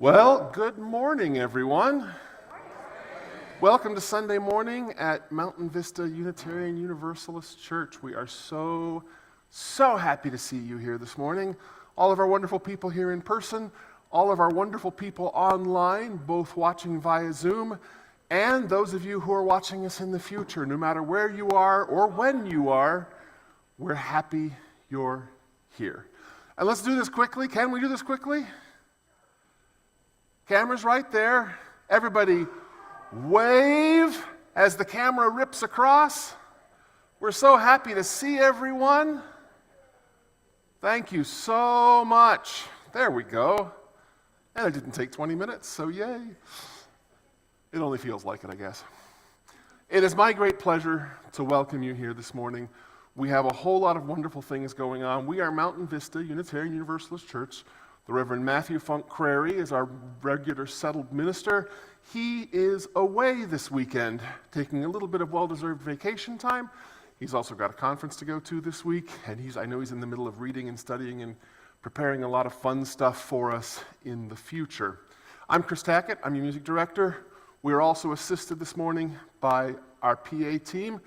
Well, good morning, everyone. Welcome to Sunday morning at Mountain Vista Unitarian Universalist Church. We are so happy to see you here this morning. All of our wonderful people here in person, all of our wonderful people online, both watching via Zoom, and those of you who are watching us in the future. No matter where you are or when you are, we're happy you're here. And let's do this quickly. Can we do this quickly? Camera's right there. Everybody wave as the camera rips across. We're so happy to see everyone. Thank you so much. There we go. And it didn't take 20 minutes, so yay. It only feels like it, I guess. It is my great pleasure to welcome you here this morning. We have a whole lot of wonderful things going on. We are Mountain Vista Unitarian Universalist Church. The Reverend Matthew Funk Crary is our regular settled minister. He is away this weekend, taking a little bit of well-deserved vacation time. He's also got a conference to go to this week, and I know he's in the middle of reading and studying and preparing a lot of fun stuff for us in the future. I'm Chris Tackett. I'm your music director. We are also assisted this morning by our PA team,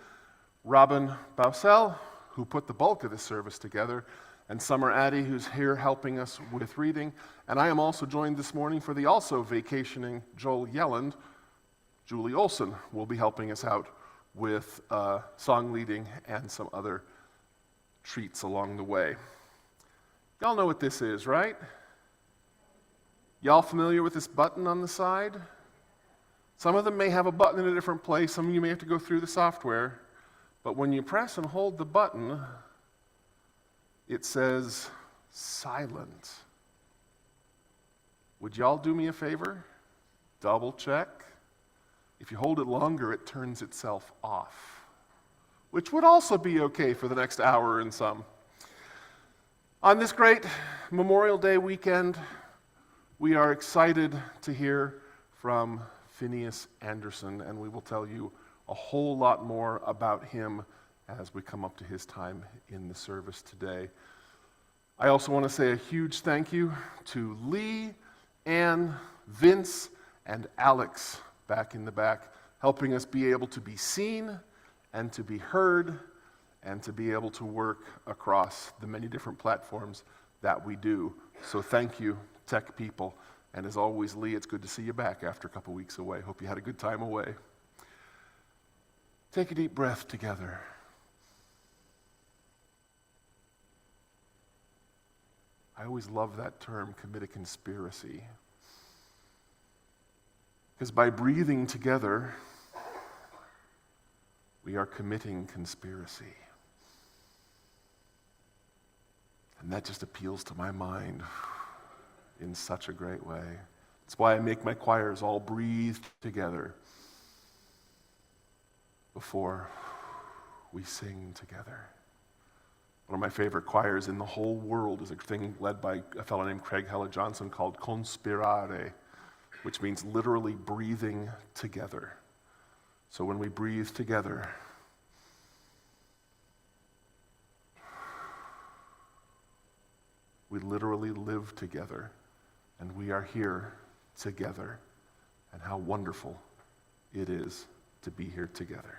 Robin Bausell, who put the bulk of this service together, and Summer Addy, who's here helping us with reading. And I am also joined this morning for the also vacationing Joel Yelland. Julie Olson will be helping us out with song leading and some other treats along the way. Y'all know what this is, right? Y'all familiar with this button on the side? Some of them may have a button in a different place. Some of you may have to go through the software. But when you press and hold the button, it says silent. Would y'all do me a favor? Double check. If you hold it longer, it turns itself off, which would also be okay for the next hour and some. On this great Memorial Day weekend, we are excited to hear from Phineas Anderson, and we will tell you a whole lot more about him as we come up to his time in the service today. I also want to say a huge thank you to Lee, Ann, Vince, and Alex back in the back, helping us be able to be seen and to be heard and to be able to work across the many different platforms that we do. So thank you, tech people. And as always, Lee, it's good to see you back after a couple weeks away. Hope you had a good time away. Take a deep breath together. I always love that term, commit a conspiracy. Because by breathing together, we are committing conspiracy. And that just appeals to my mind in such a great way. That's why I make my choirs all breathe together before we sing together. One of my favorite choirs in the whole world is a thing led by a fellow named Craig Hella Johnson called Conspirare, which means literally breathing together. So when we breathe together, we literally live together, and we are here together. And how wonderful it is to be here together.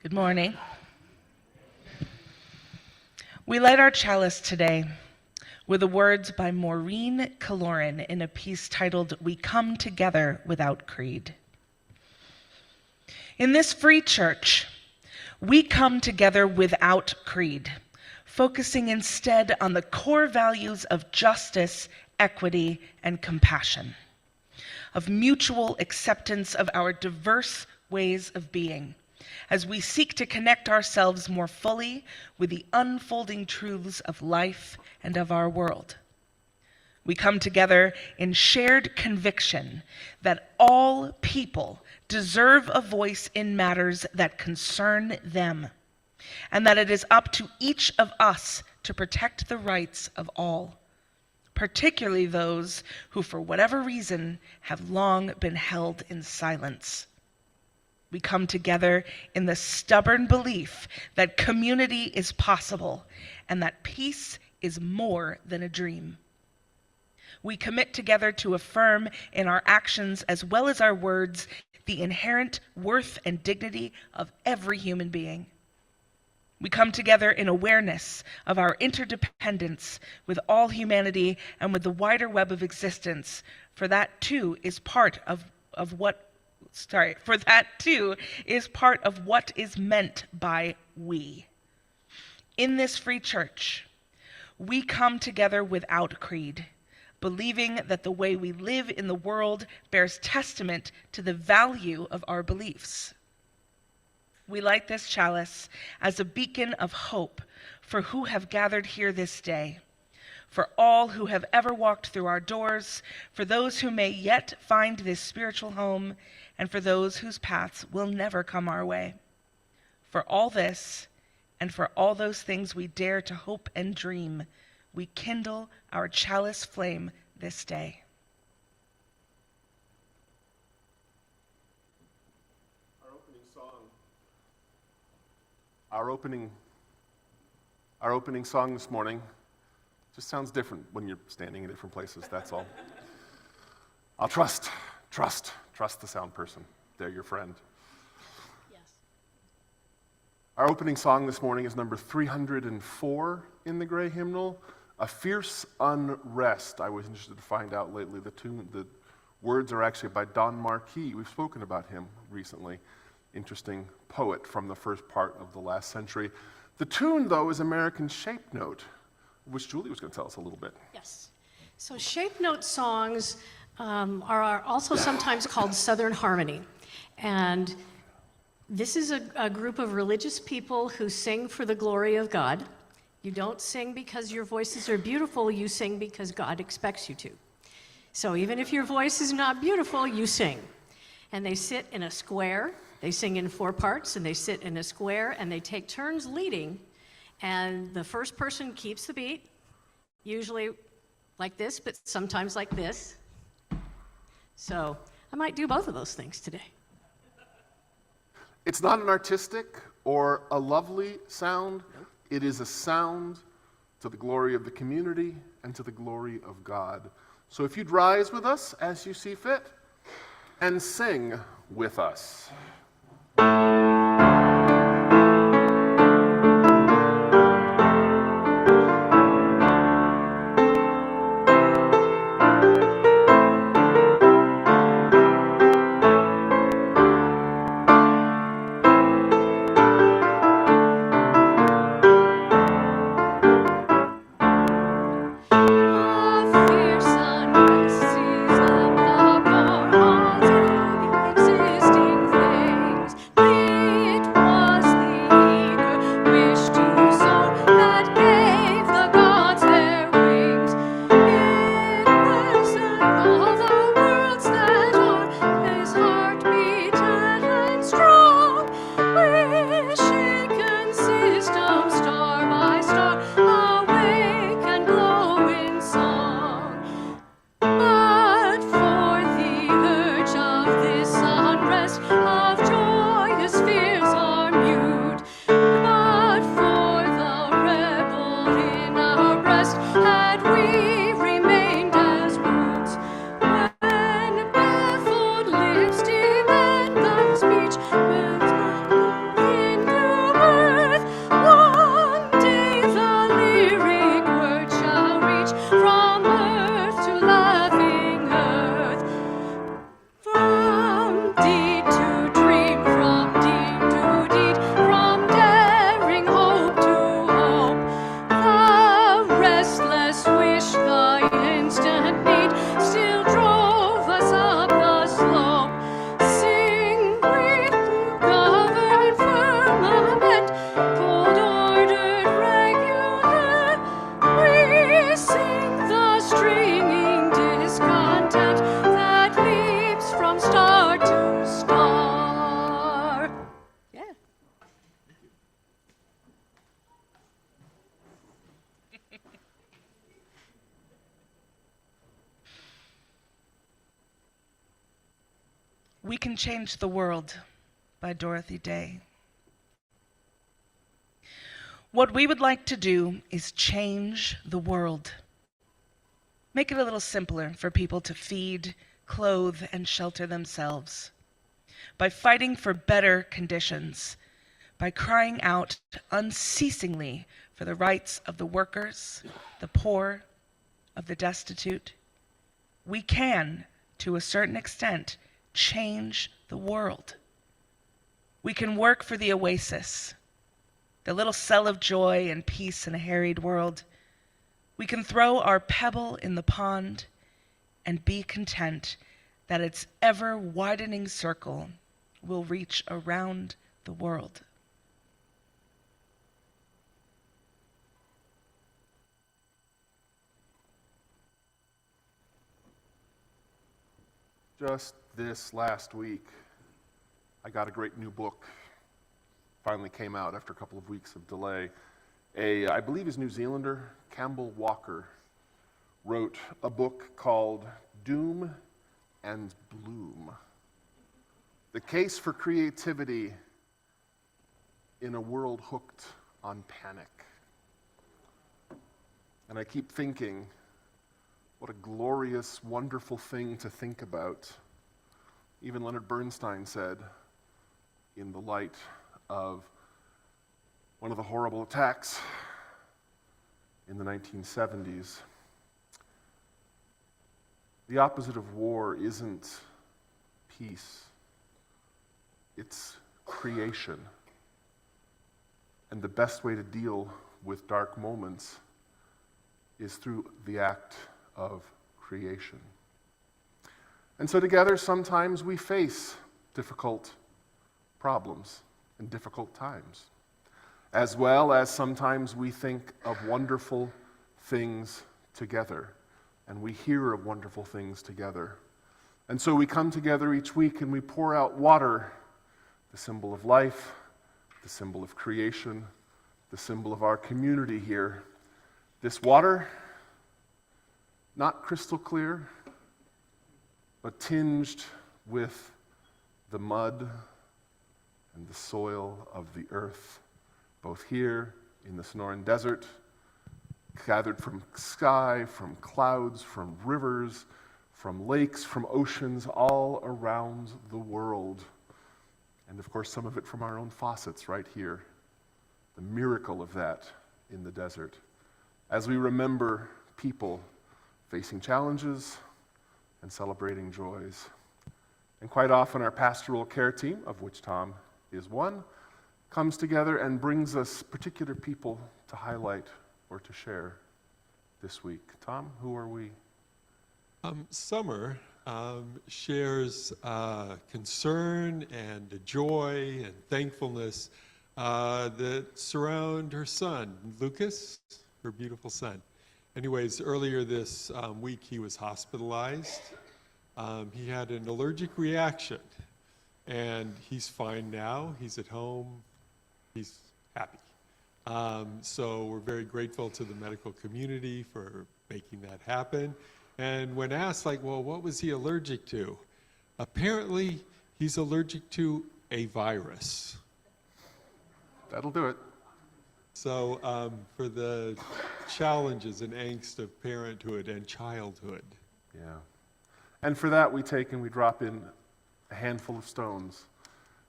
Good morning. We light our chalice today with the words by Maureen Kaloran in a piece titled, "We Come Together Without Creed." In this free church, we come together without creed, focusing instead on the core values of justice, equity, and compassion, of mutual acceptance of our diverse ways of being, as we seek to connect ourselves more fully with the unfolding truths of life and of our world. We come together in shared conviction that all people deserve a voice in matters that concern them, and that it is up to each of us to protect the rights of all, particularly those who, for whatever reason, have long been held in silence. We come together in the stubborn belief that community is possible and that peace is more than a dream. We commit together to affirm in our actions as well as our words the inherent worth and dignity of every human being. We come together in awareness of our interdependence with all humanity and with the wider web of existence, for that too is part of what is meant by we. In this free church, we come together without creed, believing that the way we live in the world bears testament to the value of our beliefs. We light this chalice as a beacon of hope for who have gathered here this day, for all who have ever walked through our doors, for those who may yet find this spiritual home, and for those whose paths will never come our way. For all this, and for all those things we dare to hope and dream, we kindle our chalice flame this day. Our opening song this morning just sounds different when you're standing in different places, that's all. I'll trust the sound person. They're your friend. Yes. Our opening song this morning is number 304 in the Gray Hymnal, "A Fierce Unrest." I was interested to find out lately the words are actually by Don Marquis. We've spoken about him recently. Interesting poet from the first part of the last century. The tune, though, is American Shape Note, which Julie was going to tell us a little bit. Yes. So shape note songs are also sometimes called Southern Harmony. And this is a group of religious people who sing for the glory of God. You don't sing because your voices are beautiful, you sing because God expects you to. So even if your voice is not beautiful, you sing. And they sit in a square. They sing in 4 parts, and they sit in a square, and they take turns leading. And the first person keeps the beat, usually like this, but sometimes like this. So I might do both of those things today. It's not an artistic or a lovely sound. Nope. It is a sound to the glory of the community and to the glory of God. So if you'd rise with us as you see fit and sing with us. Existing things. We Can Change the World by Dorothy Day. What we would like to do is change the world. Make it a little simpler for people to feed, clothe, and shelter themselves. By fighting for better conditions, by crying out unceasingly for the rights of the workers, the poor, of the destitute, we can, to a certain extent, change the world. We can work for the oasis, the little cell of joy and peace in a harried world. We can throw our pebble in the pond and be content that its ever-widening circle will reach around the world. Just this last week, I got a great new book. Finally came out after a couple of weeks of delay. I believe he's New Zealander, Campbell Walker, wrote a book called Doom and Bloom. The Case for Creativity in a World Hooked on Panic. And I keep thinking, what a glorious, wonderful thing to think about. Even Leonard Bernstein said, in the light of one of the horrible attacks in the 1970s, the opposite of war isn't peace, it's creation. And the best way to deal with dark moments is through the act of creation. And so together, sometimes we face difficult problems and difficult times, as well as sometimes we think of wonderful things together, and we hear of wonderful things together. And so we come together each week and we pour out water, the symbol of life, the symbol of creation, the symbol of our community here. This water, not crystal clear, but tinged with the mud and the soil of the earth, both here in the Sonoran Desert, gathered from sky, from clouds, from rivers, from lakes, from oceans, all around the world. And of course, some of it from our own faucets right here. The miracle of that in the desert. As we remember people facing challenges and celebrating joys. And quite often our pastoral care team, of which Tom is one, comes together and brings us particular people to highlight or to share this week. Tom, who are we? Summer shares concern and joy and thankfulness that surround her son, Lucas, her beautiful son. Anyways, earlier this week he was hospitalized. He had an allergic reaction, and he's fine now. He's at home. He's happy. So we're very grateful to the medical community for making that happen. And when asked, like, well, what was he allergic to? Apparently, he's allergic to a virus. That'll do it. So for the challenges and angst of parenthood and childhood. Yeah. And for that, we take and we drop in a handful of stones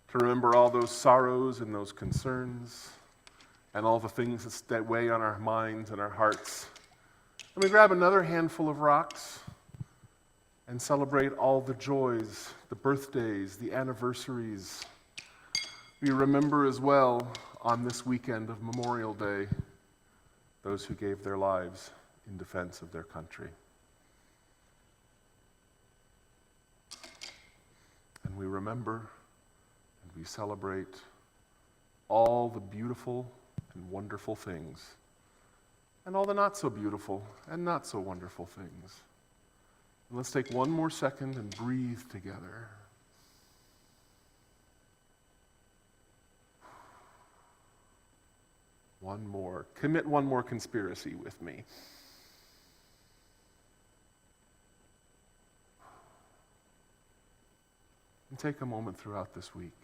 to remember all those sorrows and those concerns and all the things that weigh on our minds and our hearts. And we grab another handful of rocks and celebrate all the joys, the birthdays, the anniversaries. We remember as well on this weekend of Memorial Day those who gave their lives in defense of their country. And we remember and we celebrate all the beautiful and wonderful things, and all the not so beautiful and not so wonderful things. And let's take one more second and breathe together. One more. Commit one more conspiracy with me. And take a moment throughout this week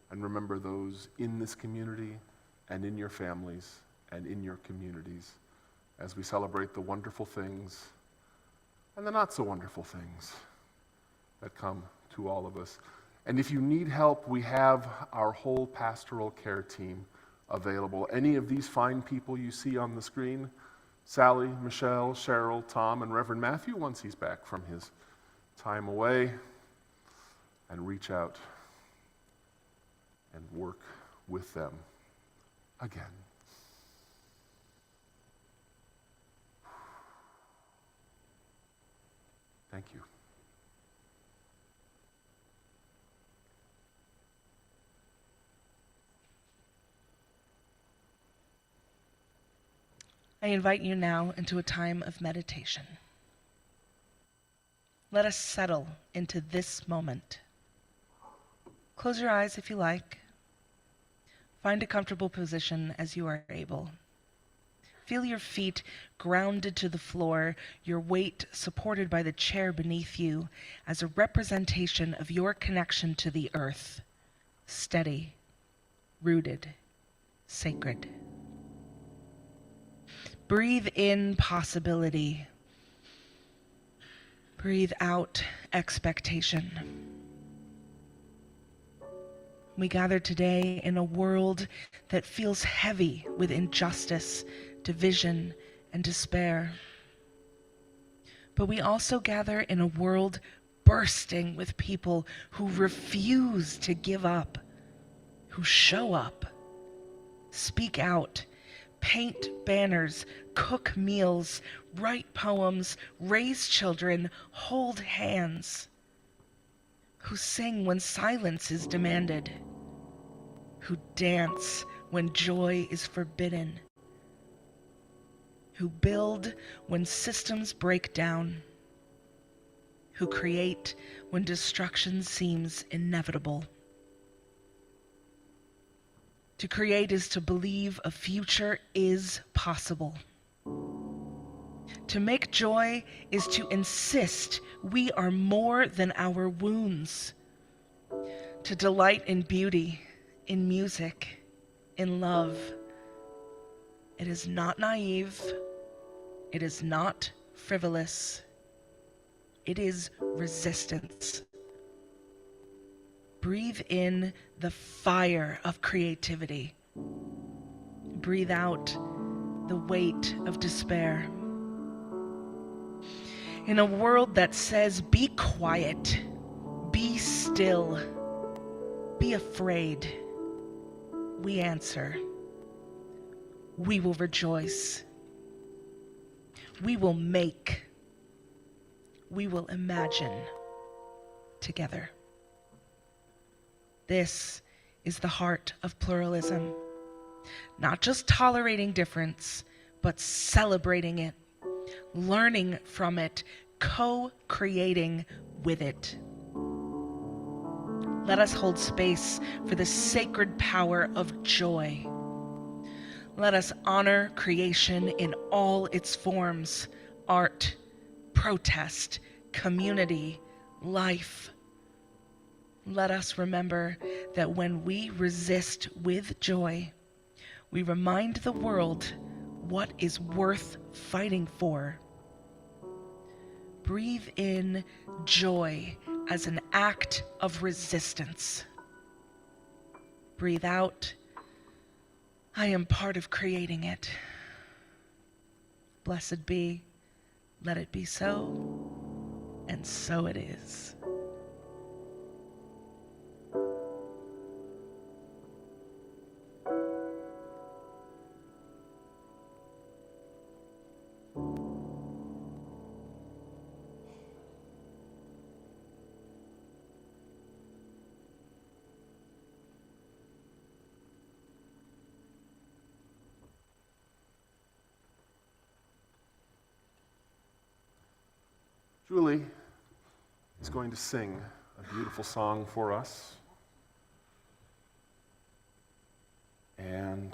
and remember those in this community and in your families and in your communities as we celebrate the wonderful things and the not so wonderful things that come to all of us. And if you need help, we have our whole pastoral care team available. Any of these fine people you see on the screen, Sally, Michelle, Cheryl, Tom, and Reverend Matthew, once he's back from his time away, and reach out and work with them again. Thank you. I invite you now into a time of meditation. Let us settle into this moment. Close your eyes if you like. Find a comfortable position as you are able. Feel your feet grounded to the floor, your weight supported by the chair beneath you as a representation of your connection to the earth. Steady, rooted, sacred. Breathe in possibility. Breathe out expectation. We gather today in a world that feels heavy with injustice, division, and despair. But we also gather in a world bursting with people who refuse to give up, who show up, speak out, paint banners, cook meals, write poems, raise children, hold hands, who sing when silence is demanded, who dance when joy is forbidden, who build when systems break down, who create when destruction seems inevitable. To create is to believe a future is possible. To make joy is to insist we are more than our wounds. To delight in beauty, in music, in love. It is not naive. It is not frivolous. It is resistance. Breathe in the fire of creativity. Breathe out the weight of despair. In a world that says, be quiet, be still, be afraid, we answer, we will rejoice. We will make. We will imagine together. This is the heart of pluralism. Not just tolerating difference, but celebrating it, learning from it, co-creating with it. Let us hold space for the sacred power of joy. Let us honor creation in all its forms: art, protest, community, life. Let us remember that when we resist with joy, we remind the world what is worth fighting for. Breathe in joy as an act of resistance. Breathe out, I am part of creating it. Blessed be, let it be so, and so it is. Julie is going to sing a beautiful song for us. And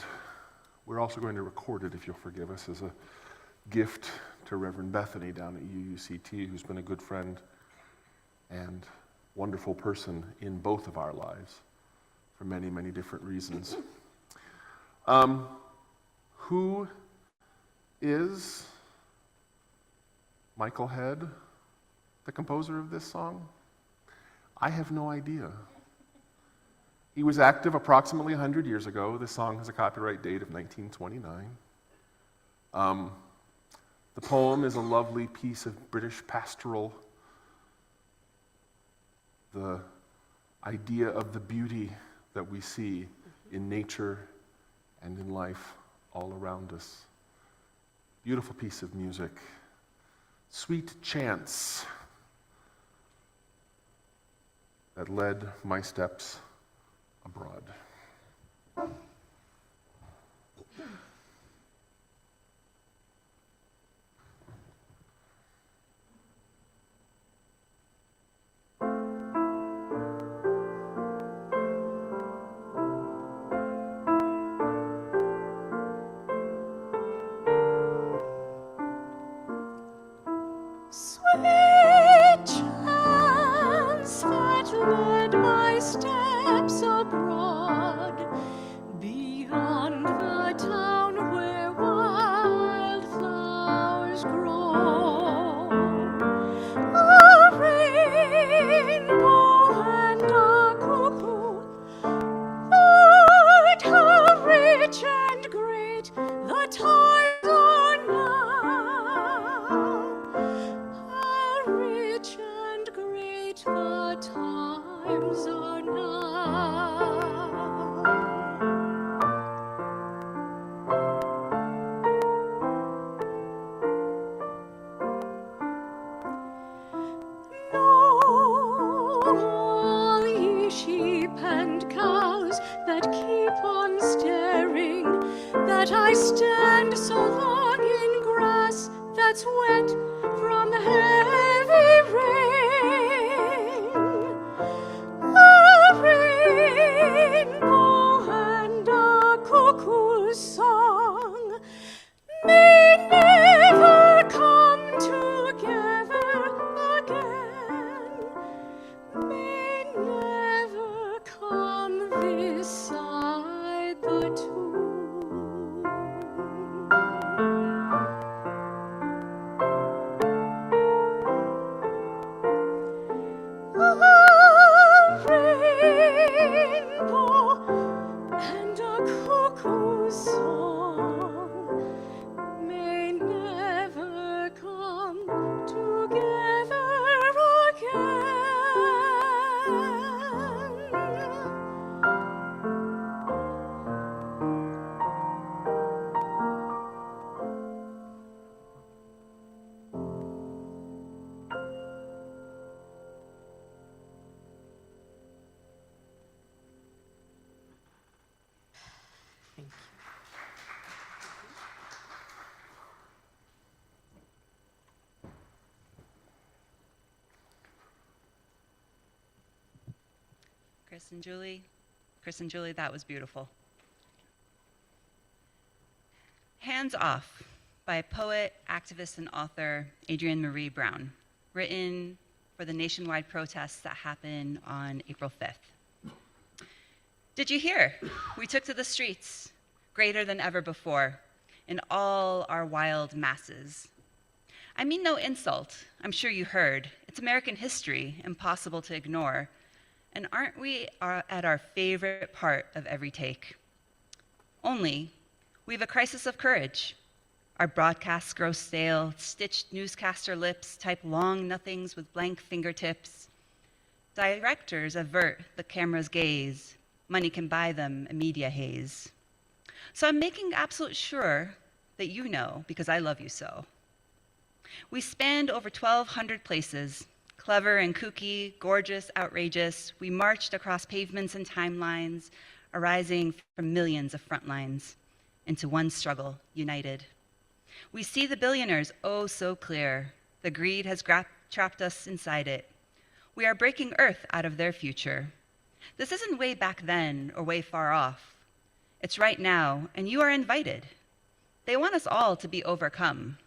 we're also going to record it, if you'll forgive us, as a gift to Reverend Bethany down at UUCT, who's been a good friend and wonderful person in both of our lives for many, many different reasons. Who is Michael Head, the composer of this song? I have no idea. He was active approximately 100 years ago. This song has a copyright date of 1929. The poem is a lovely piece of British pastoral, the idea of the beauty that we see in nature and in life all around us. Beautiful piece of music. Sweet chants that led my steps abroad. Sweet chants that led my steps abroad, beyond the town where wildflowers grow. A rainbow and a cuckoo, Lord, how rich and great the times are now. How rich and great the times are now. Know, all ye sheep and cows that keep on staring, that I stand so long in grass that's wet from heavy rain. A rainbow and a cuckoo's song may never come together again, may never come this side the tomb. A rainbow and a cuckoo's song may never come together again. Thank you. Chris and Julie, that was beautiful. Hands Off by poet, activist, and author Adrienne Marie Brown, written for the nationwide protests that happened on April 5th. Did you hear? We took to the streets, greater than ever before, in all our wild masses. I mean no insult, I'm sure you heard. It's American history, impossible to ignore. And aren't we at our favorite part of every take? Only, we have a crisis of courage. Our broadcasts grow stale, stitched newscaster lips type long nothings with blank fingertips. Directors avert the camera's gaze. Money can buy them a media haze. So I'm making absolute sure that you know, because I love you so. We spanned over 1,200 places, clever and kooky, gorgeous, outrageous. We marched across pavements and timelines, arising from millions of front lines, into one struggle, united. We see the billionaires oh so clear. The greed has trapped us inside it. We are breaking Earth out of their future. This isn't way back then or way far off. It's right now, and you are invited. They want us all to be overcome,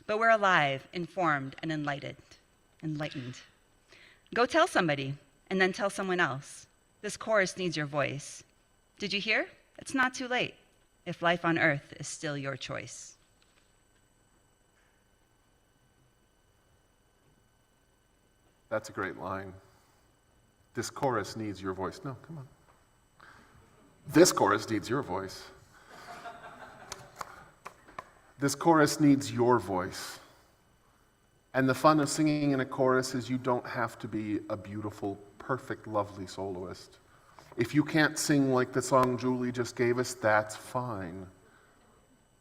but we're alive, informed, and enlightened. Go tell somebody, and then tell someone else. This chorus needs your voice. Did you hear? It's not too late if life on earth is still your choice. That's a great line. This chorus needs your voice. No, come on. This chorus needs your voice. This chorus needs your voice. And the fun of singing in a chorus is you don't have to be a beautiful, perfect, lovely soloist. If you can't sing like the song Julie just gave us, that's fine.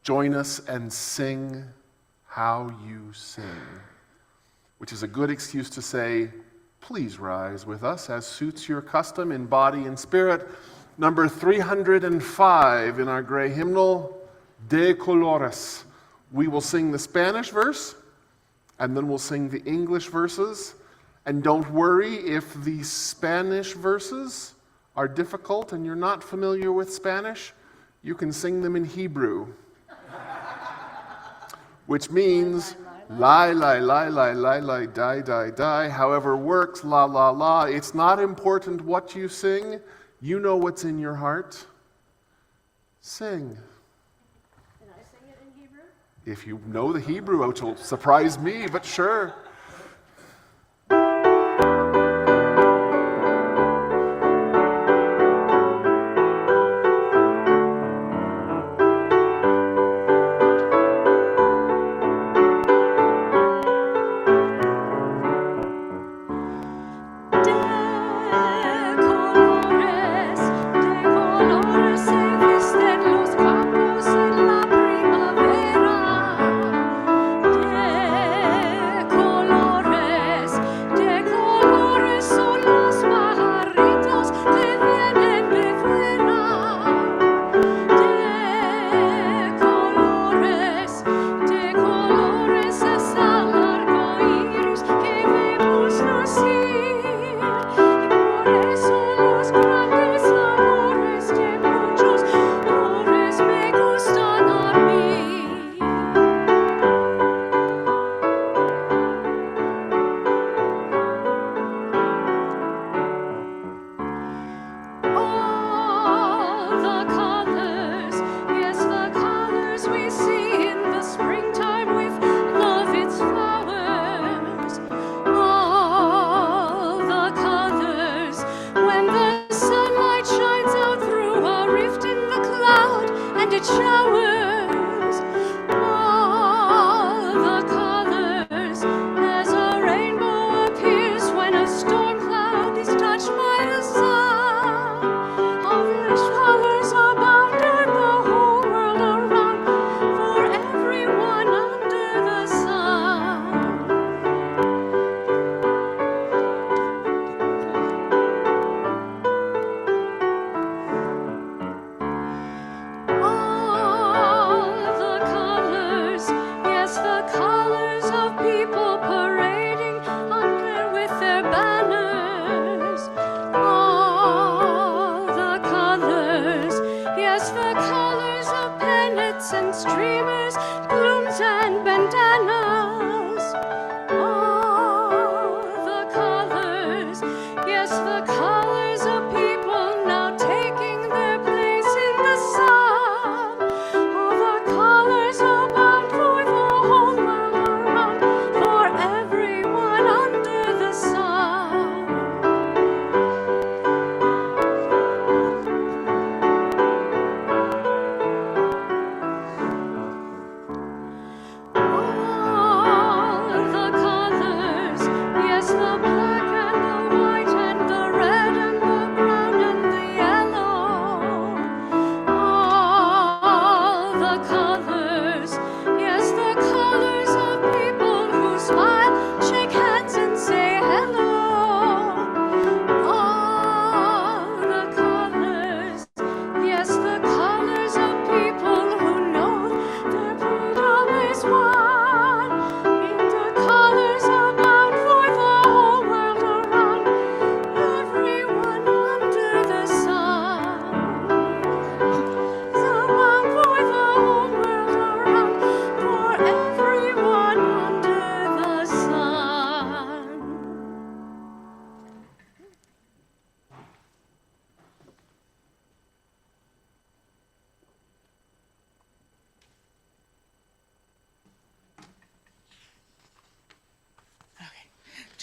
Join us and sing how you sing, which is a good excuse to say, please rise with us as suits your custom in body and spirit. Number 305 in our gray hymnal, De Colores. We will sing the Spanish verse, and then we'll sing the English verses. And don't worry if the Spanish verses are difficult and you're not familiar with Spanish, you can sing them in Hebrew, which means lie, lie, lie, lie, lie, lie, die, die, die, however works, la, la, la. It's not important what you sing. You know what's in your heart. Sing. Can I sing it in Hebrew? If you know the Hebrew, which will surprise me, but sure.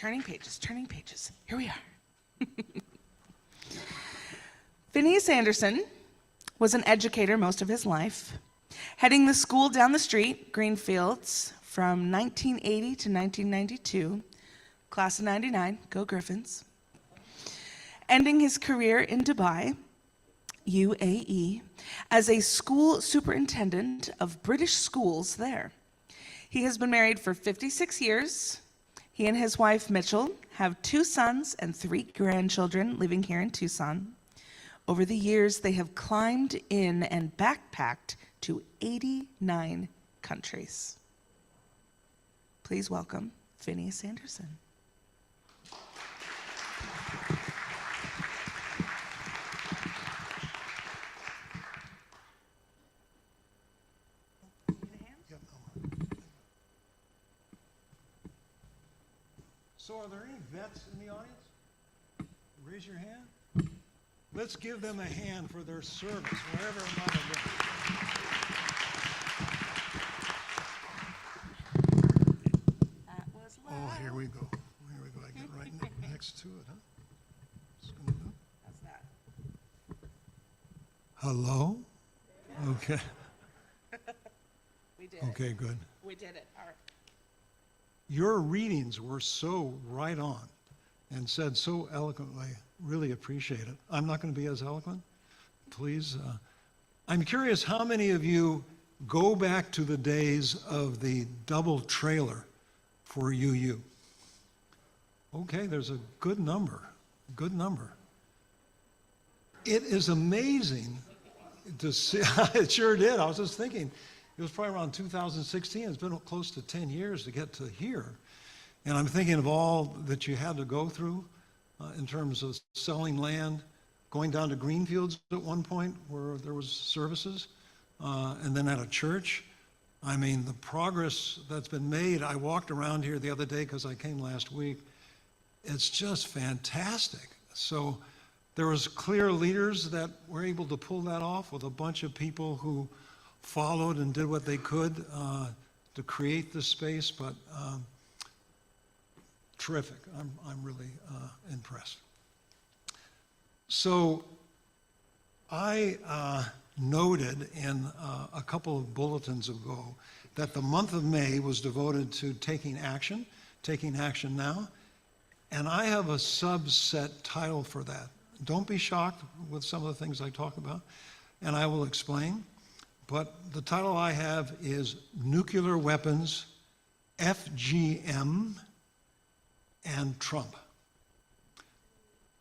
turning pages, turning pages. Here we are. Phineas Anderson was an educator most of his life, heading the school down the street, Greenfields, from 1980 to 1992, class of 99, go Griffins, ending his career in Dubai, UAE, as a school superintendent of British schools there. He has been married for 56 years. He and his wife, Mitchell, have 2 sons and 3 grandchildren living here in Tucson. Over the years, they have climbed in and backpacked to 89 countries. Please welcome Phineas Anderson. So are there any vets in the audience? Raise your hand. Let's give them a hand for their service, wherever it might have been. That was loud. Oh, here we go. Here we go. I get right next to it, huh? Just gonna do. How's that? Hello? Okay. We did Okay, it. good. We did it. All right. Your readings were so right on and said so eloquently. Really appreciate it. I'm not going to be as eloquent. Please. I'm curious how many of you go back to the days of the double trailer for UU? Okay, there's a good number. Good number. It is amazing to see. It sure did. I was just thinking. It was probably around 2016. It's been close to 10 years to get to here. And I'm thinking of all that you had to go through in terms of selling land, going down to Greenfields at one point where there was services, and then at a church. I mean, the progress that's been made. I walked around here the other day because I came last week. It's just fantastic. So there was clear leaders that were able to pull that off with a bunch of people who followed and did what they could to create this space, but terrific. I'm really impressed. So I noted in a couple of bulletins ago that the month of May was devoted to taking action now, and I have a subset title for that. Don't be shocked with some of the things I talk about, and I will explain. But the title I have is Nuclear Weapons, FGM, and Trump.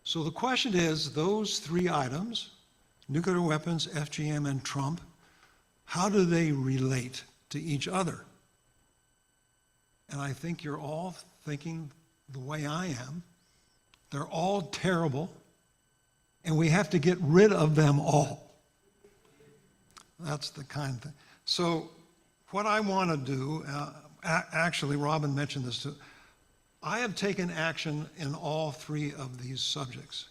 So the question is, those 3 items, nuclear weapons, FGM, and Trump, how do they relate to each other? And I think you're all thinking the way I am. They're all terrible, and we have to get rid of them all. That's the kind of thing. So what I want to do, actually Robin mentioned this too, I have taken action in all 3 of these subjects.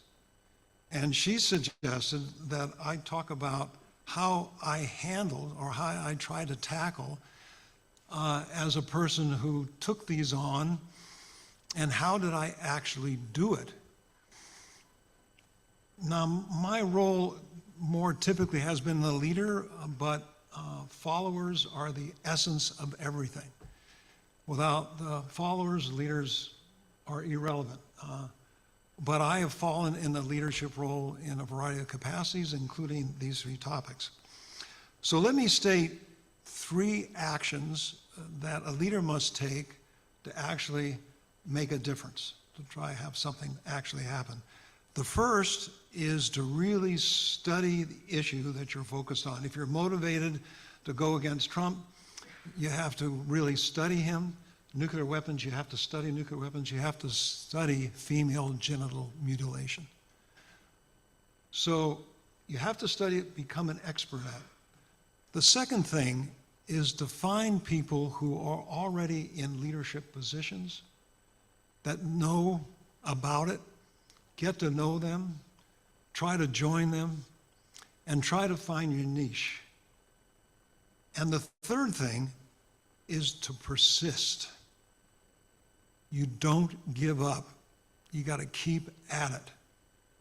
And she suggested that I talk about how I handled or how I tried to tackle as a person who took these on, and how did I actually do it. Now, my role more typically has been the leader, but followers are the essence of everything. Without the followers, leaders are irrelevant. But I have fallen in the leadership role in a variety of capacities, including these 3 topics. So let me state 3 actions that a leader must take to actually make a difference, to try to have something actually happen. The first is to really study the issue that you're focused on. If you're motivated to go against Trump, you have to really study him. Nuclear weapons, you have to study nuclear weapons. You have to study female genital mutilation. So you have to study it, become an expert at it. The second thing is to find people who are already in leadership positions that know about it, get to know them, try to join them, and try to find your niche. And the third thing is to persist. You don't give up. You got to keep at it.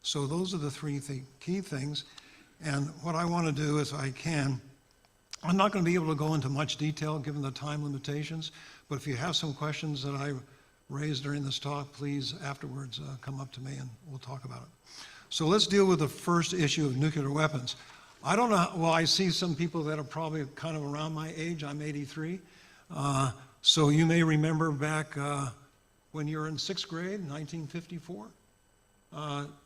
So those are the three key things. And what I want to do, if I can, I'm not going to be able to go into much detail given the time limitations, but if you have some questions that I raised during this talk, please afterwards come up to me and we'll talk about it. So let's deal with the first issue of nuclear weapons. I don't know, well, I see some people that are probably kind of around my age. I'm 83. So you may remember back when you were in 6th grade, 1954,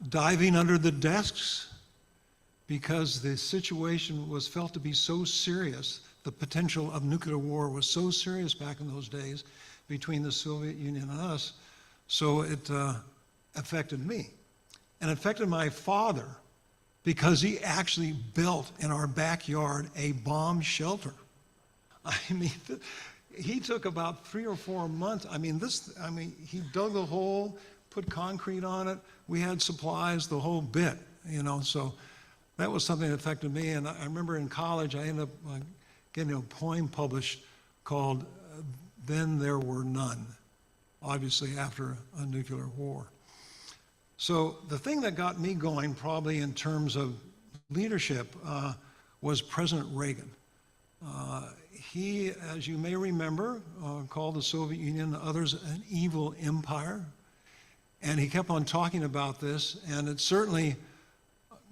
diving under the desks because the situation was felt to be so serious. The potential of nuclear war was so serious back in those days between the Soviet Union and us, so it affected me. And it affected my father because he actually built in our backyard a bomb shelter. I mean, he took about 3 or 4 months. He dug a hole, put concrete on it. We had supplies, the whole bit, so that was something that affected me. And I remember in college, I ended up getting a poem published called Then There Were None, obviously after a nuclear war. So the thing that got me going probably in terms of leadership was President Reagan. He, as you may remember, called the Soviet Union and others an evil empire. And he kept on talking about this, and it certainly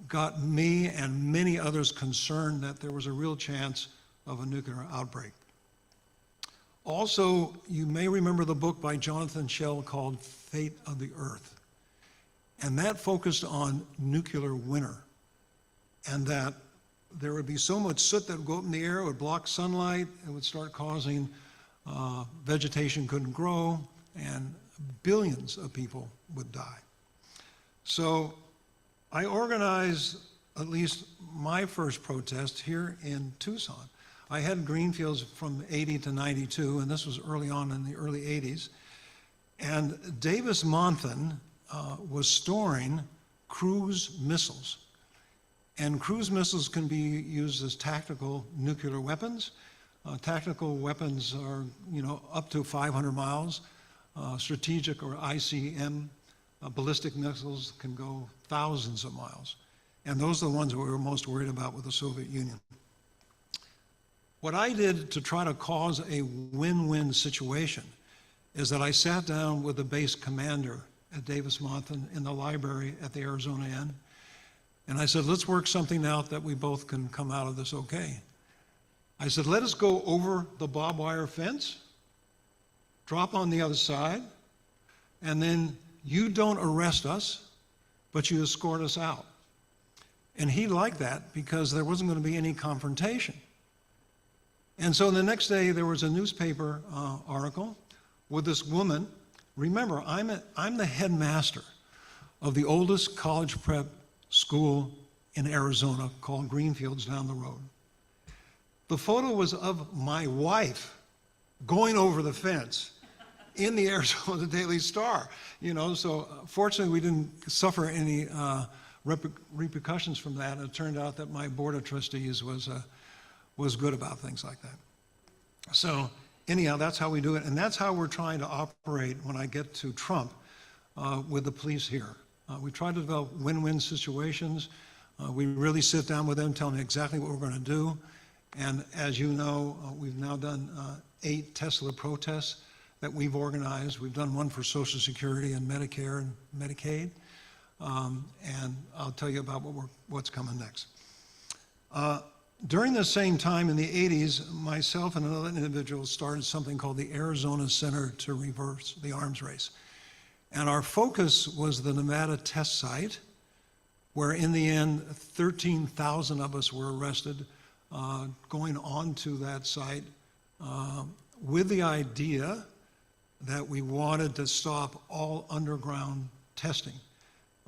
got me and many others concerned that there was a real chance of a nuclear outbreak. Also, you may remember the book by Jonathan Shell called Fate of the Earth. And that focused on nuclear winter, and that there would be so much soot that would go up in the air, it would block sunlight, it would start causing vegetation couldn't grow, and billions of people would die. So I organized at least my first protest here in Tucson. I had Greenfields from 80 to 92, and this was early on in the early 80s. And Davis Monthan was storing cruise missiles. And cruise missiles can be used as tactical nuclear weapons. Tactical weapons are, up to 500 miles. Strategic or ICM ballistic missiles can go thousands of miles. And those are the ones that we were most worried about with the Soviet Union. What I did to try to cause a win-win situation is that I sat down with the base commander at Davis-Monthan in the library at the Arizona Inn, and I said, let's work something out that we both can come out of this okay. I said, let us go over the barbed wire fence, drop on the other side, and then you don't arrest us, but you escort us out. And he liked that because there wasn't going to be any confrontation. And so the next day there was a newspaper article with this woman. Remember, I'm the headmaster of the oldest college prep school in Arizona called Greenfields down the road. The photo was of my wife going over the fence in the Arizona Daily Star. So fortunately we didn't suffer any repercussions from that. And it turned out that my board of trustees was good about things like that. So anyhow, that's how we do it, and that's how we're trying to operate when I get to Trump with the police here. We try to develop win-win situations. We really sit down with them, tell them exactly what we're going to do. And as you know, we've now done 8 Tesla protests that we've organized. We've done one for Social Security and Medicare and Medicaid. And I'll tell you about what's coming next. During the same time in the 80s, myself and another individual started something called the Arizona Center to Reverse the Arms Race. And our focus was the Nevada test site, where in the end, 13,000 of us were arrested going onto that site with the idea that we wanted to stop all underground testing.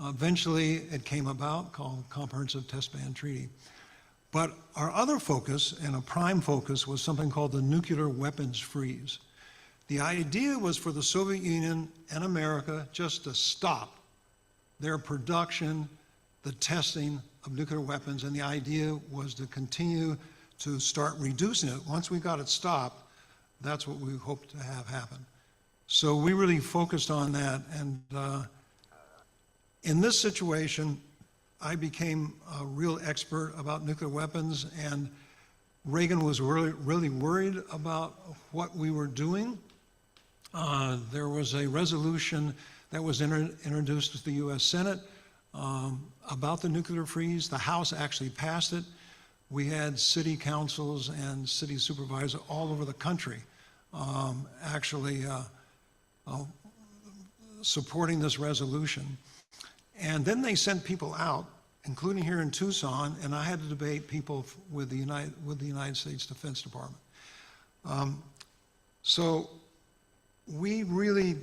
Eventually, it came about called Comprehensive Test Ban Treaty. But our other focus, and a prime focus, was something called the nuclear weapons freeze. The idea was for the Soviet Union and America just to stop their production, the testing of nuclear weapons, and the idea was to continue to start reducing it. Once we got it stopped, that's what we hoped to have happen. So we really focused on that. And in this situation, I became a real expert about nuclear weapons, and Reagan was really worried about what we were doing. There was a resolution that was introduced to the U.S. Senate about the nuclear freeze. The House actually passed it. We had city councils and city supervisors all over the country actually supporting this resolution. And then they sent people out, including here in Tucson, and I had to debate people with the United States Defense Department. So we really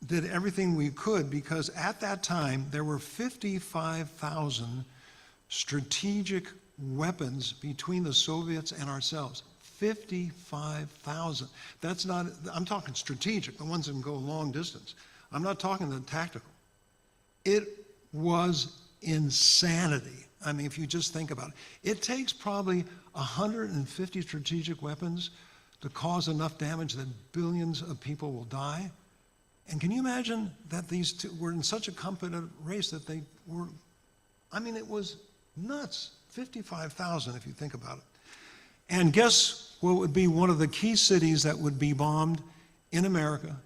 did everything we could, because at that time there were 55,000 strategic weapons between the Soviets and ourselves. 55,000. That's not, I'm talking strategic, the ones that can go long distance. I'm not talking the tactical. It was insanity. I mean, if you just think about it. It takes probably 150 strategic weapons to cause enough damage that billions of people will die. And can you imagine that these two were in such a competitive race that they were, I mean, it was nuts. 55,000 if you think about it. And guess what would be one of the key cities that would be bombed in America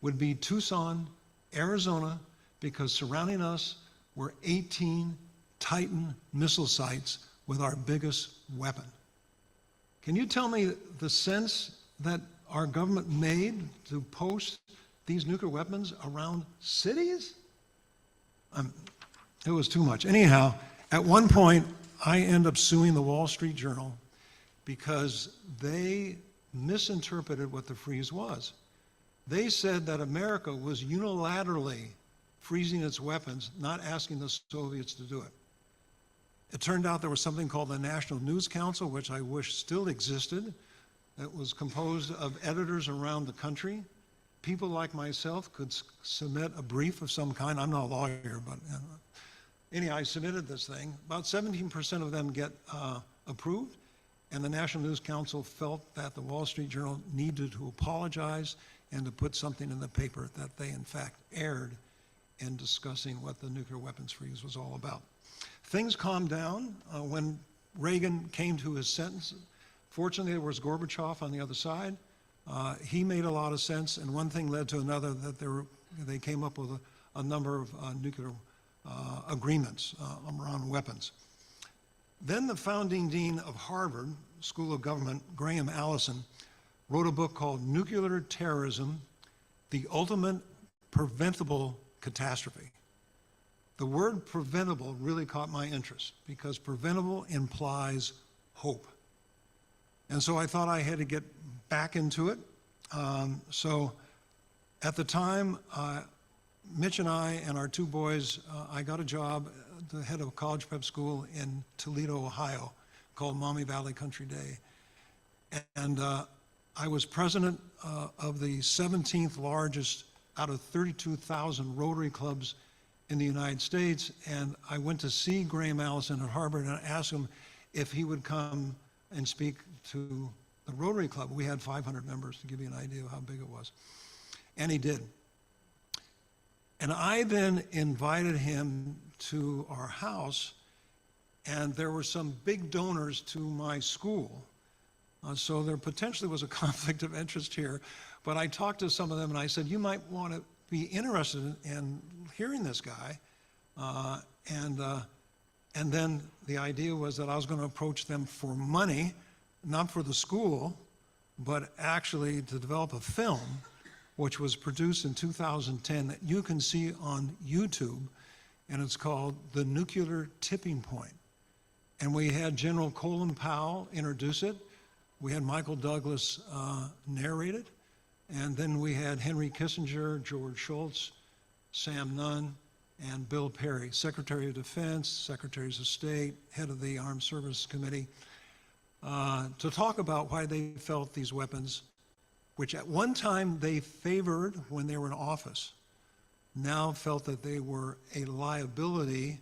would be Tucson, Arizona, because surrounding us were 18 Titan missile sites with our biggest weapon. Can you tell me the sense that our government made to post these nuclear weapons around cities? It was too much. Anyhow, at one point, I end up suing the Wall Street Journal because they misinterpreted what the freeze was. They said that America was unilaterally freezing its weapons, not asking the Soviets to do it. It turned out there was something called the National News Council, which I wish still existed. It was composed of editors around the country. People like myself could submit a brief of some kind. I'm not a lawyer, but anyhow, I submitted this thing. About 17% of them get approved, and the National News Council felt that the Wall Street Journal needed to apologize and to put something in the paper that they in fact erred in discussing what the nuclear weapons freeze was all about. Things calmed down when Reagan came to his sentence. Fortunately, there was Gorbachev on the other side. He made a lot of sense, and one thing led to another, that they came up with a number of nuclear agreements around weapons. Then the founding dean of Harvard School of Government, Graham Allison, wrote a book called Nuclear Terrorism, the Ultimate Preventable Catastrophe. The word preventable really caught my interest because preventable implies hope. And so I thought I had to get back into it. So at the time, Mitch and I and our two boys, I got a job at the head of a college prep school in Toledo, Ohio, called Maumee Valley Country Day. And I was president of the 17th largest out of 32,000 Rotary clubs in the United States. And I went to see Graham Allison at Harvard and asked him if he would come and speak to the Rotary Club. We had 500 members, to give you an idea of how big it was. And he did. And I then invited him to our house, and there were some big donors to my school. So there potentially was a conflict of interest here. But I talked to some of them and I said, you might want to be interested in hearing this guy. And then the idea was that I was going to approach them for money, not for the school, but actually to develop a film, which was produced in 2010 that you can see on YouTube, and it's called The Nuclear Tipping Point. And we had General Colin Powell introduce it. We had Michael Douglas narrate it. And then we had Henry Kissinger, George Shultz, Sam Nunn, and Bill Perry, Secretary of Defense, Secretaries of State, head of the Armed Services Committee, to talk about why they felt these weapons, which at one time they favored when they were in office, now felt that they were a liability,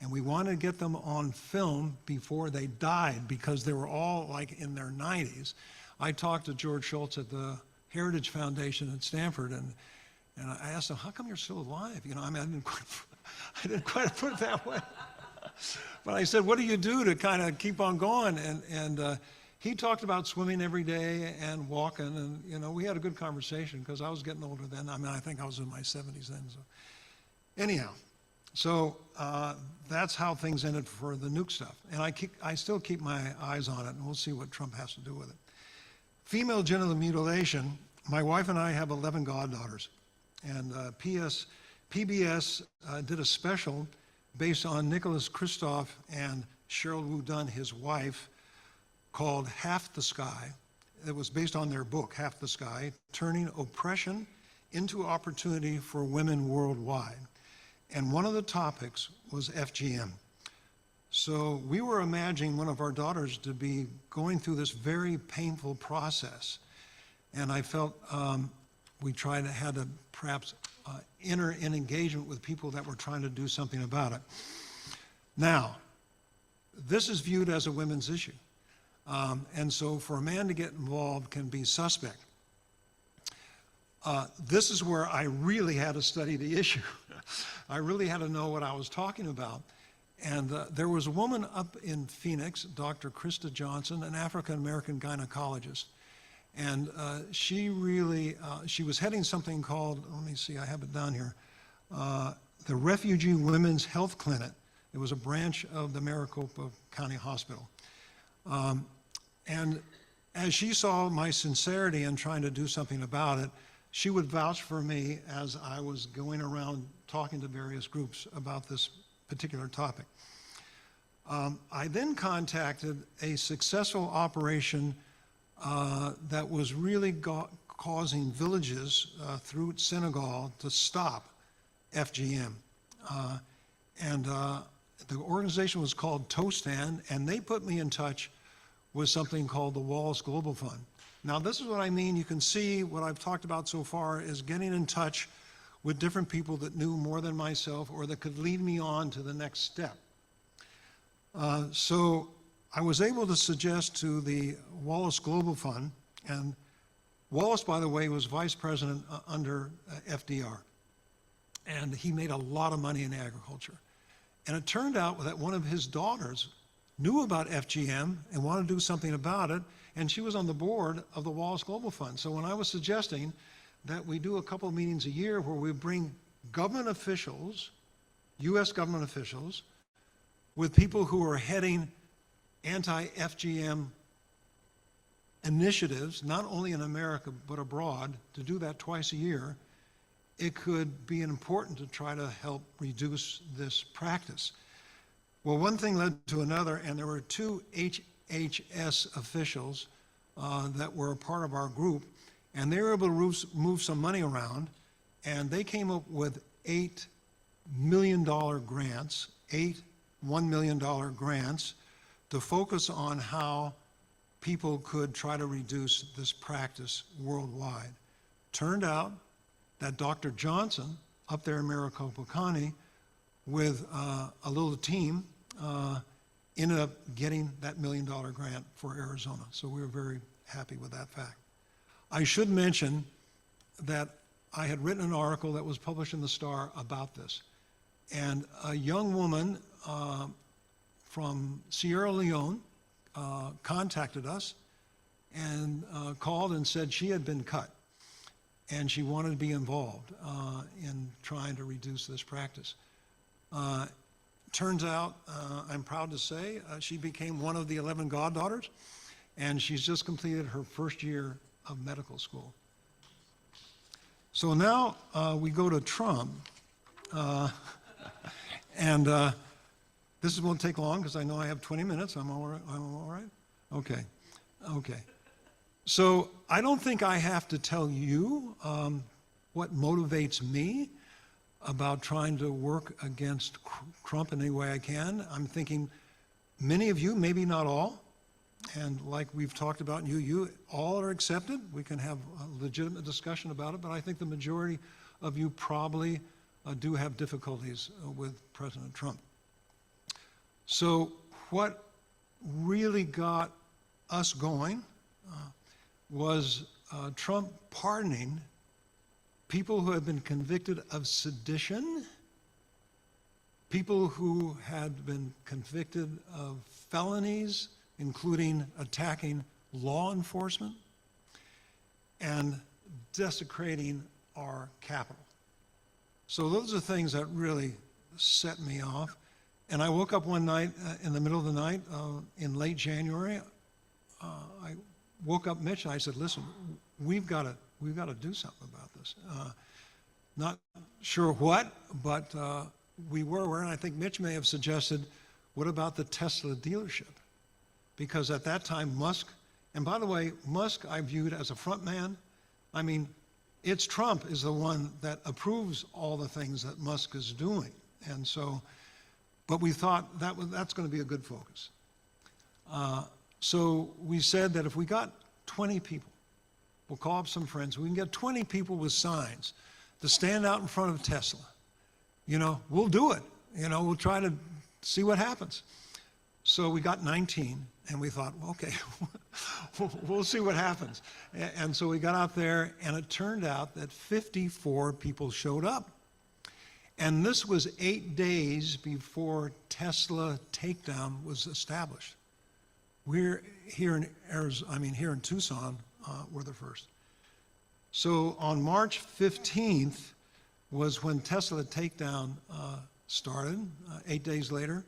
and we wanted to get them on film before they died because they were all like in their 90s. I talked to George Shultz at the Heritage Foundation at Stanford, And I asked him, how come you're still alive? You know, I mean, I didn't quite put it that way. But I said, what do you do to kind of keep on going? And he talked about swimming every day and walking. And, you know, we had a good conversation because I was getting older then. I mean, I think I was in my 70s then. So anyhow, so that's how things ended for the nuke stuff. And I still keep my eyes on it, and we'll see what Trump has to do with it. Female genital mutilation, my wife and I have 11 goddaughters. And PBS did a special based on Nicholas Kristof and Cheryl Wu Dunn, his wife, called Half the Sky. It was based on their book, Half the Sky, Turning Oppression into Opportunity for Women Worldwide. And one of the topics was FGM. So we were imagining one of our daughters to be going through this very painful process. And I felt we had to perhaps enter in engagement with people that were trying to do something about it. Now, this is viewed as a women's issue. And so for a man to get involved can be suspect. This is where I really had to study the issue. I really had to know what I was talking about. And there was a woman up in Phoenix, Dr. Krista Johnson, an African-American gynecologist. And she was heading something called, let me see, I have it down here, the Refugee Women's Health Clinic. It was a branch of the Maricopa County Hospital. And as she saw my sincerity in trying to do something about it, she would vouch for me as I was going around talking to various groups about this particular topic. I then contacted a successful operation that was really causing villages through Senegal to stop FGM. And the organization was called TOSTAN, and they put me in touch with something called the Wallace Global Fund. Now, this is what I mean. You can see what I've talked about so far is getting in touch with different people that knew more than myself or that could lead me on to the next step. So I was able to suggest to the Wallace Global Fund, and Wallace, by the way, was vice president under FDR, and he made a lot of money in agriculture. And it turned out that one of his daughters knew about FGM and wanted to do something about it, and she was on the board of the Wallace Global Fund. So when I was suggesting that we do a couple of meetings a year where we bring government officials, US government officials, with people who are heading anti-FGM initiatives, not only in America but abroad, to do that twice a year, it could be important to try to help reduce this practice. Well, one thing led to another, and there were two HHS officials that were a part of our group, and they were able to move some money around, and they came up with $8 million grants, $1 million grants, to focus on how people could try to reduce this practice worldwide. Turned out that Dr. Johnson, up there in Maricopa County, with a little team, ended up getting that $1 million grant for Arizona. So we were very happy with that fact. I should mention that I had written an article that was published in the Star about this. And a young woman from Sierra Leone contacted us and called and said she had been cut and she wanted to be involved in trying to reduce this practice. Turns out, I'm proud to say, she became one of the 11 goddaughters, and she's just completed her first year of medical school. So now we go to Trump, and this won't take long because I know I have 20 minutes. I'm all right? Okay. So I don't think I have to tell you what motivates me about trying to work against Trump in any way I can. I'm thinking many of you, maybe not all, and like we've talked about, you all are accepted. We can have a legitimate discussion about it, but I think the majority of you probably do have difficulties with President Trump. So what really got us going was Trump pardoning people who had been convicted of sedition, people who had been convicted of felonies, including attacking law enforcement and desecrating our Capitol. So those are things that really set me off. And I woke up one night in the middle of the night in late January. I woke up Mitch and I said, listen, we've got to do something about this. Not sure what, but we were, and I think Mitch may have suggested, what about the Tesla dealership? Because at that time, Musk, and by the way, Musk I viewed as a front man. I mean, it's Trump is the one that approves all the things that Musk is doing. And so, but we thought that's going to be a good focus. So we said that if we got 20 people, we'll call up some friends, we can get 20 people with signs to stand out in front of Tesla. You know, we'll do it. You know, we'll try to see what happens. So we got 19, and we thought, well, okay, we'll see what happens. And so we got out there, and it turned out that 54 people showed up. And this was 8 days before Tesla takedown was established. We're here in Arizona, here in Tucson, we're the first. So on March 15th was when Tesla takedown started, 8 days later,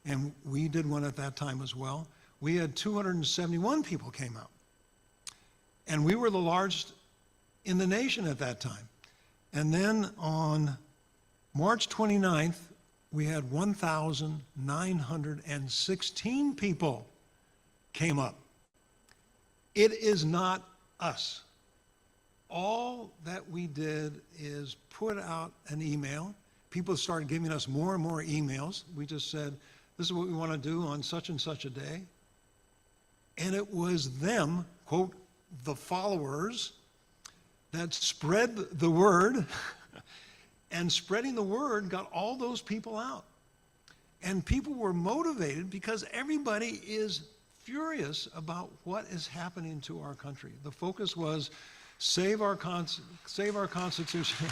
and we did one at that time as well. We had 271 people came out. And we were the largest in the nation at that time. And then on March 29th, we had 1,916 people came up. It is not us. All that we did is put out an email. People started giving us more and more emails. We just said, this is what we want to do on such and such a day. And it was them, quote, the followers, that spread the word. And spreading the word got all those people out. And people were motivated because everybody is furious about what is happening to our country. The focus was save our Constitution.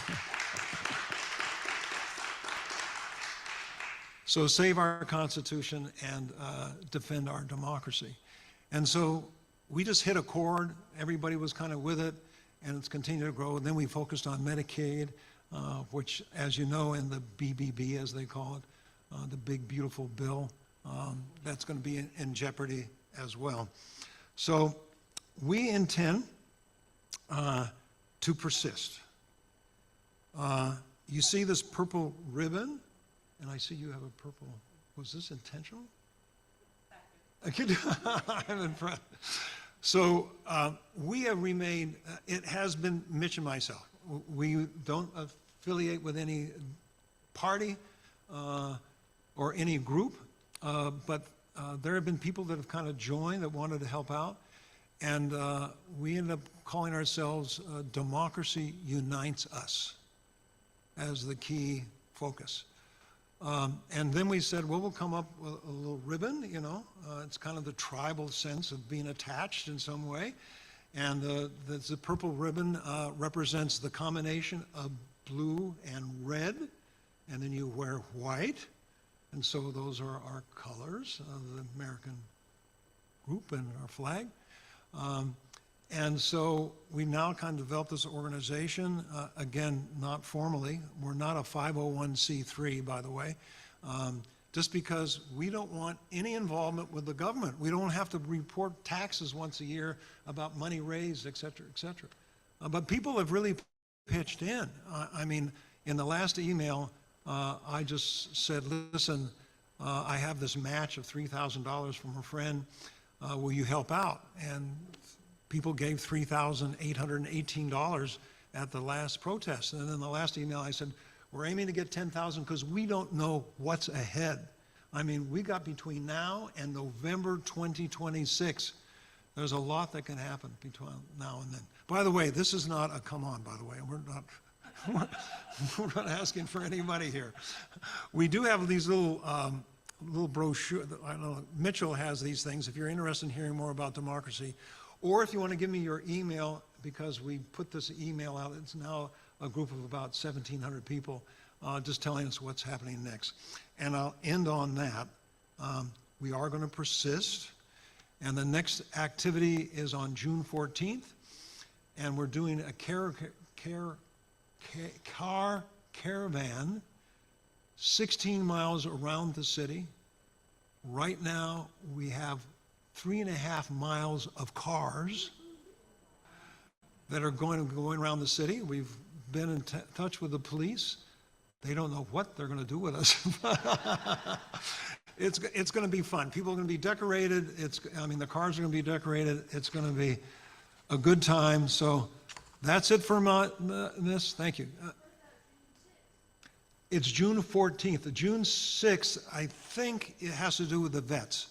So save our Constitution and defend our democracy. And so we just hit a chord. Everybody was kind of with it, and it's continued to grow. And then we focused on Medicaid, which, as you know, in the BBB, as they call it, the big, beautiful bill, that's going to be in jeopardy as well. So we intend to persist. You see this purple ribbon, and I see you have a purple. Was this intentional? I'm impressed. So we have remained, it has been Mitch and myself. We don't affiliate with any party or any group, but there have been people that have kind of joined that wanted to help out. And we ended up calling ourselves Democracy Unites Us as the key focus. And then we said, well, we'll come up with a little ribbon, you know. It's kind of the tribal sense of being attached in some way. And the purple ribbon represents the combination of blue and red. And then you wear white. And so those are our colors of the American group and our flag. And so we now kind of developed this organization, again, not formally. We're not a 501c3, by the way, just because we don't want any involvement with the government. We don't have to report taxes once a year about money raised, et cetera, et cetera. But people have really pitched in. I mean, in the last email, I just said, listen, I have this match of $3,000 from a friend. Will you help out? And people gave $3,818 at the last protest. And then the last email I said, we're aiming to get 10,000 because we don't know what's ahead. I mean, we got between now and November 2026. There's a lot that can happen between now and then. By the way, this is not a come on, by the way. We're not asking for any money here. We do have these little brochure. I don't know, Mitchell has these things. If you're interested in hearing more about democracy, or if you want to give me your email, because we put this email out, it's now a group of about 1,700 people, just telling us what's happening next. And I'll end on that. We are going to persist, and the next activity is on June 14th, and we're doing a car caravan 16 miles around the city. Right now, we have 3.5 miles of cars that are going around the city. We've been in touch with the police. They don't know what they're going to do with us. It's going to be fun. People are going to be decorated. The cars are going to be decorated. It's going to be a good time. So that's it for this. Thank you. It's June 14th. June 6th, I think it has to do with the vets.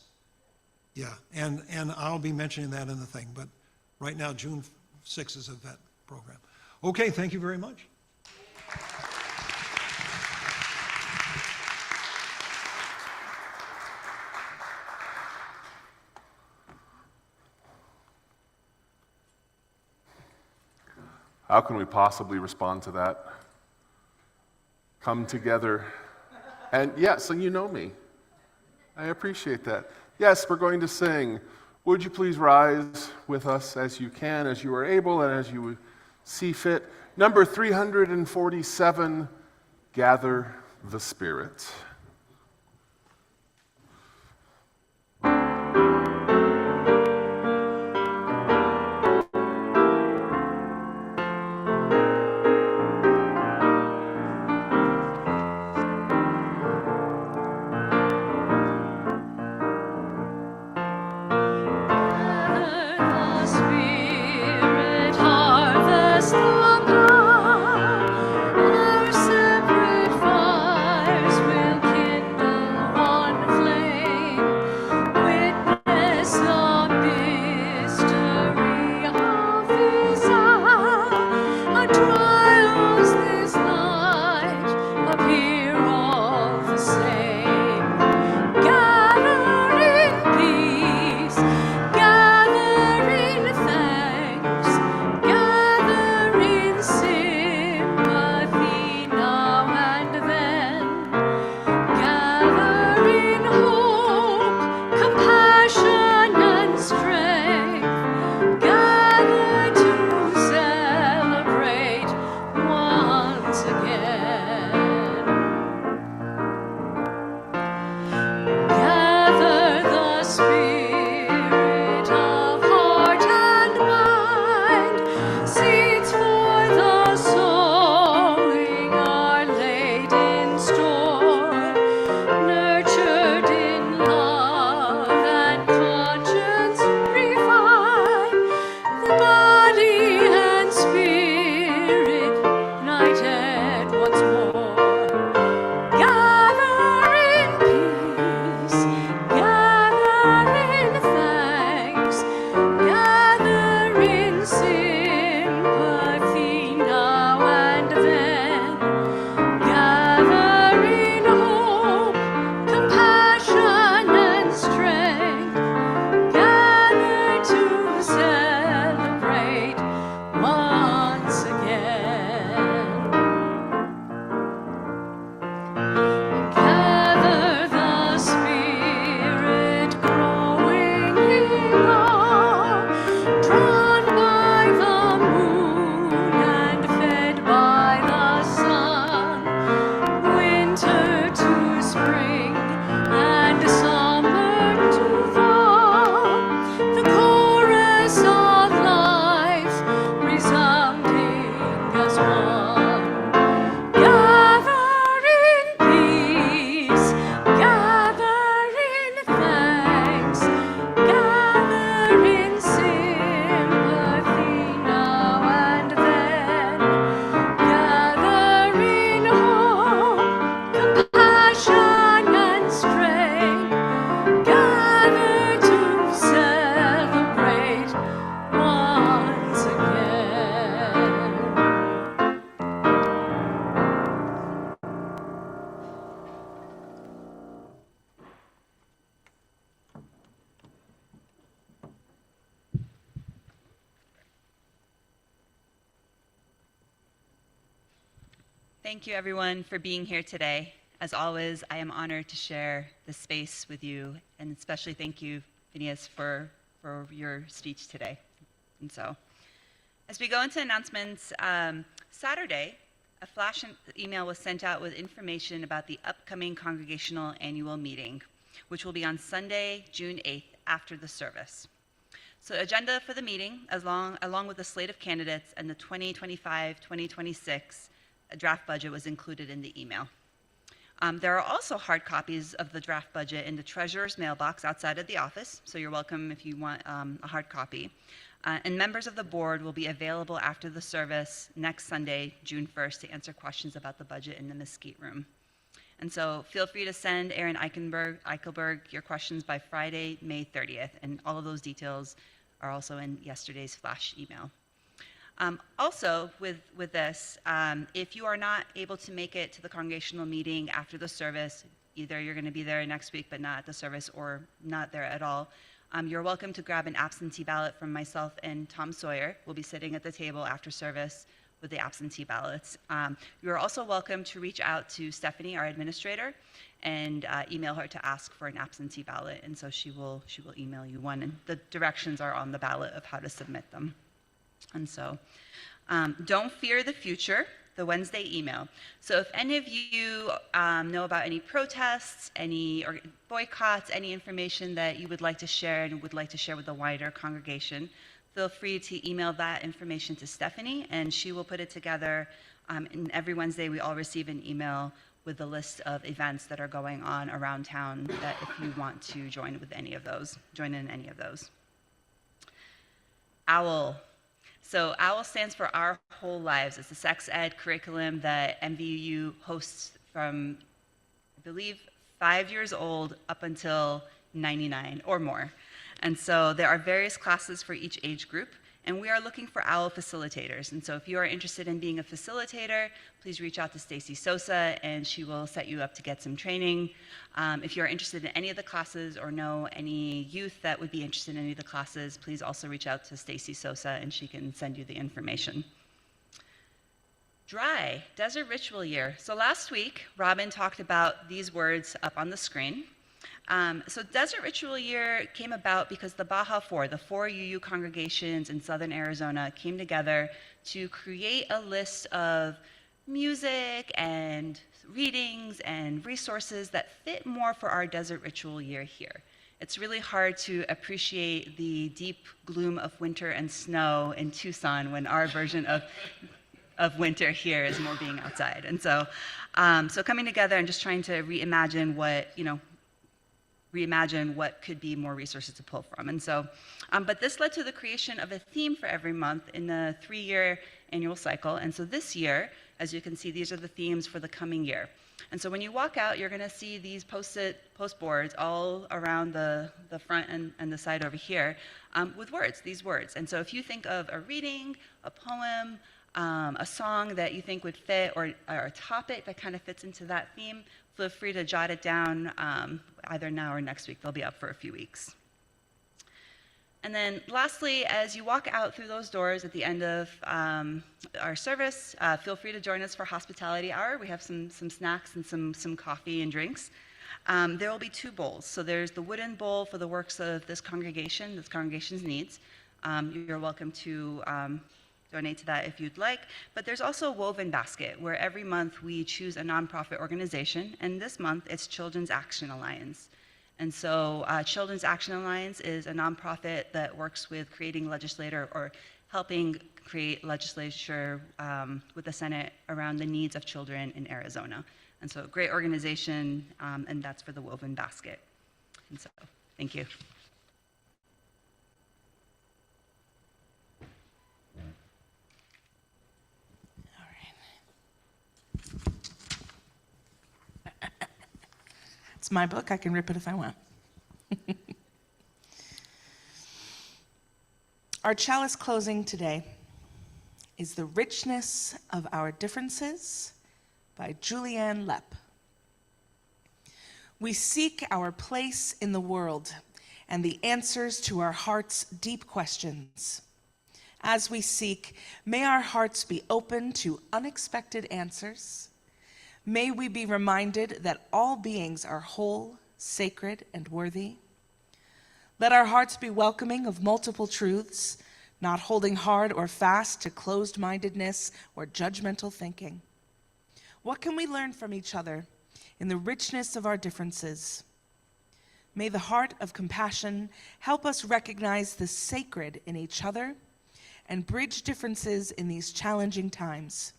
Yeah, and I'll be mentioning that in the thing. But right now, June 6th is a vet program. Okay, thank you very much. How can we possibly respond to that? Come together. And yes, and you know me. I appreciate that. Yes, we're going to sing. Would you please rise with us as you can, as you are able, and as you see fit? Number 347, Gather the Spirit. Our separate fires will Thank you, everyone, for being here today. As always, I am honored to share this space with you, and especially thank you, Phineas, for your speech today. And so, as we go into announcements, Saturday, a flash email was sent out with information about the upcoming congregational annual meeting, which will be on Sunday, June 8th, after the service. So agenda for the meeting, along with the slate of candidates and the 2025-2026 draft budget was included in the email. There are also hard copies of the draft budget in the treasurer's mailbox outside of the office, so you're welcome if you want a hard copy. And members of the board will be available after the service next Sunday, June 1st, to answer questions about the budget in the Mesquite room. And so feel free to send Aaron Eichelberg your questions by Friday, May 30th, and all of those details are also in yesterday's flash email. Also, with this, if you are not able to make it to the congregational meeting after the service, either you're going to be there next week but not at the service or not there at all, you're welcome to grab an absentee ballot from myself and Tom Sawyer. We'll be sitting at the table after service with the absentee ballots. You're also welcome to reach out to Stephanie, our administrator, and email her to ask for an absentee ballot, and so she will email you one, and the directions are on the ballot of how to submit them. And so, don't fear the future, the Wednesday email. So if any of you know about any protests, or boycotts, any information that you would like to share and would like to share with the wider congregation, feel free to email that information to Stephanie, and she will put it together. And every Wednesday, we all receive an email with a list of events that are going on around town that if you want to join in any of those. OWL. So OWL stands for Our Whole Lives. It's a sex ed curriculum that MVUU hosts from, I believe, 5 years old up until 99 or more. And so there are various classes for each age group, and we are looking for OWL facilitators. And so if you are interested in being a facilitator, please reach out to Stacy Sosa, and she will set you up to get some training. If you are interested in any of the classes or know any youth that would be interested in any of the classes, please also reach out to Stacy Sosa, and she can send you the information. DRY, Desert Ritual Year. So last week, Robin talked about these words up on the screen. So Desert Ritual Year came about because the Baja Four, the 4 UU congregations in southern Arizona, came together to create a list of music and readings and resources that fit more for our Desert Ritual Year here. It's really hard to appreciate the deep gloom of winter and snow in Tucson when our version of winter here is more being outside. And so, so coming together and just trying to reimagine what could be more resources to pull from. And so, but this led to the creation of a theme for every month in the 3-year annual cycle. And so this year, as you can see, these are the themes for the coming year. And so when you walk out, you're gonna see these post boards all around the front and the side over here with these words. And so if you think of a reading, a poem, a song that you think would fit, or a topic that kind of fits into that theme, feel free to jot it down either now or next week. They'll be up for a few weeks. And then lastly, as you walk out through those doors at the end of our service, feel free to join us for hospitality hour. We have some snacks and some coffee and drinks. There will be 2 bowls. So there's the wooden bowl for the works of this congregation's needs. You're welcome to donate to that if you'd like. But there's also a woven basket where every month we choose a nonprofit organization, and this month it's Children's Action Alliance. And so Children's Action Alliance is a nonprofit that works with creating helping create legislature with the Senate around the needs of children in Arizona. And so great organization, and that's for the woven basket. And so, thank you. It's my book. I can rip it if I want. Our chalice closing today is The Richness of Our Differences by Julianne Lepp. We seek our place in the world and the answers to our heart's deep questions. As we seek, may our hearts be open to unexpected answers May we be reminded that all beings are whole, sacred, and worthy. Let our hearts be welcoming of multiple truths, not holding hard or fast to closed-mindedness or judgmental thinking. What can we learn from each other in the richness of our differences? May the heart of compassion help us recognize the sacred in each other and bridge differences in these challenging times.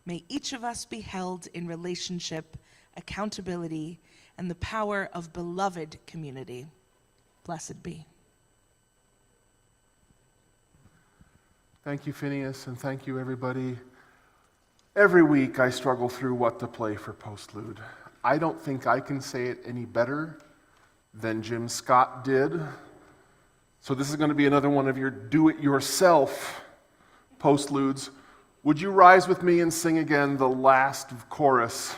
May each of us be held in relationship, accountability, and the power of beloved community. Blessed be. Thank you, Phineas, and thank you, everybody. Every week I struggle through what to play for postlude. I don't think I can say it any better than Jim Scott did. So this is going to be another one of your do-it-yourself postludes. Would you rise with me and sing again the last verse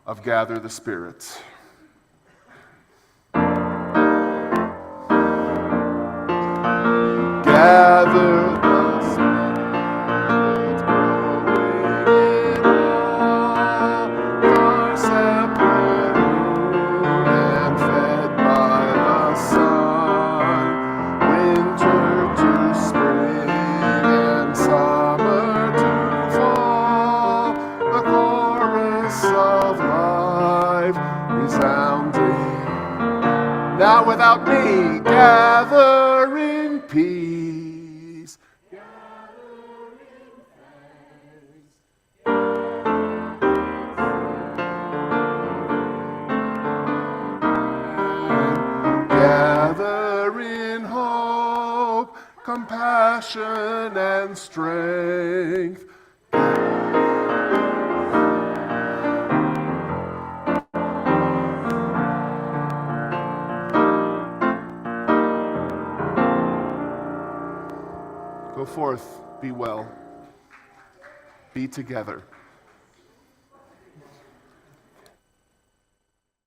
of Gather the Spirits? Gather the spirits, growing in awe, far separate and fed by the sun. Winter to spring and summer to fall, the chorus of life resounding. Now without me, gather in peace, gather in thanks, gather in hope, compassion and strength. Go forth, be well, be together.